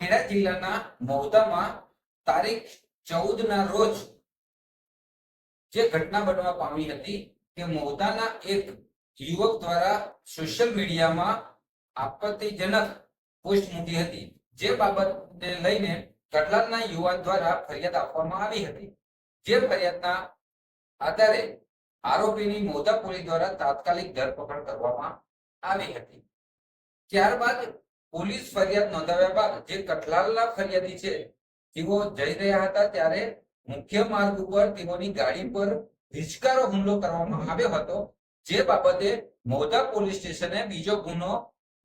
ખેડા જિલ્લાના મહુધામાં તારીખ 14 રોજ જે ઘટના બનવા પામી હતી કે મહુધાના એક યુવક દ્વારા સોશિયલ મીડિયામાં આપત્તિજનક પોસ્ટ મૂકી હતી, જે બાબતને લઈને કડલાદના યુવાન દ્વારા ફરિયાદ આપવામાં આવી હતી, જે ફરિયાદના આધારે આરોપીની મહુધા પોલીસ દ્વારા તાત્કાલિક ધરપકડ કરવામાં આવી હતી। ત્યારબાદ પોલીસ ફરિયાદ નોંધાવ્યા બાદ જે કઠલાલના ફરિયાદી છે તેઓ જઈ રહ્યા હતા ત્યારે મુખ્ય માર્ગ ઉપર તેઓની ગાડી પર હિચકારો હુમલો કરવામાં આવ્યો હતો, જે બાબતે મહુધા પોલીસ સ્ટેશને બીજો ગુનો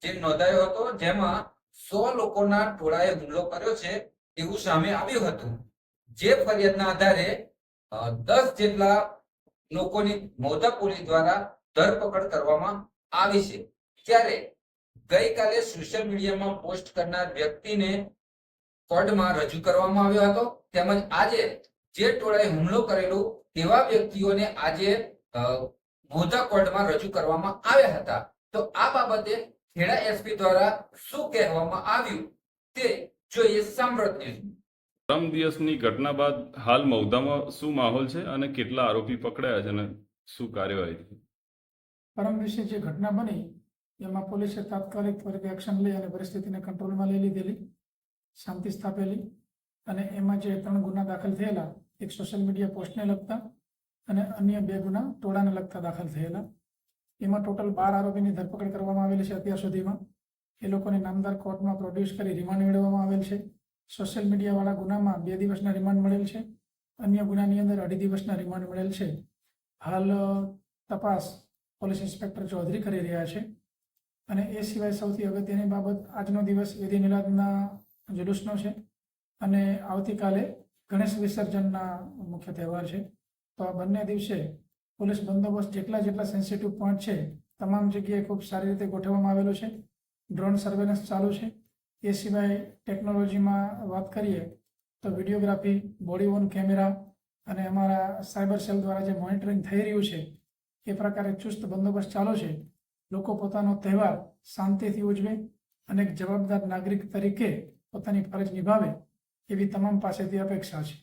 જે નોંધાયો હતો, જેમાં 100 લોકોના ટોળાએ હુમલો કર્યો છે એવું સામે આવ્યું હતું। જે ફરિયાદના આધારે 10 જેટલા લોકોની મહુધા પોલીસ દ્વારા ધરપકડ કરવામાં આવી છે। ત્યારે ગઈકાલે સોશિયલ મીડિયામાં પોસ્ટ કરનાર વ્યક્તિને કોર્ટમાં રજૂ કરવામાં આવ્યો હતો, તેમજ આજે જે ટોળાએ હુમલો કરેલો તેવા વ્યક્તિઓને આજે મહુધા કોર્ટમાં રજૂ કરવામાં આવ્યા હતા। તો આ બાબતે ખેડા એસપી દ્વારા શું કહેવામાં આવ્યું તે જોઈએ સાંભળત ન્યૂઝ। પરમ દિવસની ઘટના બાદ હાલ મહુધામાં શું માહોલ છે અને કેટલા આરોપી પકડાયા છે અને શું કાર્યવાહી થઈ? પરમ દિવસે જે ઘટના બની એમાં પોલીસે તાત્કાલિક ત્વરિત એક્શન લઈ અને પરિસ્થિતિને કંટ્રોલમાં લઈ લીધેલી, શાંતિ સ્થાપેલી અને એમાં જે 3 ગુના દાખલ થયેલા, એક સોશિયલ મીડિયા પોસ્ટને લગતા અને અન્ય 2 ગુના ટોળાને લગતા દાખલ થયેલા। એમાં ટોટલ 12 આરોપીની ધરપકડ કરવામાં આવેલી છે અત્યાર સુધીમાં। એ લોકોને નામદાર કોર્ટમાં પ્રોડ્યુસ કરી રિમાન્ડ મેળવવામાં આવેલ છે। સોશિયલ મીડિયાવાળા ગુનામાં 2 દિવસના રિમાન્ડ મળેલ છે, અન્ય ગુનાની અંદર 2.5 દિવસના રિમાન્ડ મળેલ છે। હાલ તપાસ પોલીસ ઇન્સ્પેક્ટર ચૌધરી કરી રહ્યા છે। અને એ સિવાય સૌથી અગત્યની બાબત, આજનો દિવસ ઈદ મિલાદના જુલુસનો છે અને આવતીકાલે ગણેશ વિસર્જનના મુખ્ય તહેવાર છે। તો આ બંને દિવસે પોલીસ બંદોબસ્ત જેટલા સેન્સિટિવ પોઈન્ટ છે તમામ જગ્યાએ ખૂબ સારી રીતે ગોઠવવામાં આવેલો છે। ડ્રોન સર્વેલન્સ ચાલુ છે। એ સિવાય ટેકનોલોજીમાં વાત કરીએ તો વિડીયોગ્રાફી, બોડી ઓન કેમેરા અને અમારા સાયબર સેલ દ્વારા જે મોનિટરિંગ થઈ રહ્યું છે એ પ્રકારે ચુસ્ત બંદોબસ્ત ચાલુ છે। લોકો પોતાનો તહેવાર શાંતિથી ઉજવે અને એક જવાબદાર નાગરિક તરીકે પોતાની ફરજ નિભાવે એવી તમામ પાસેથી અપેક્ષા છે।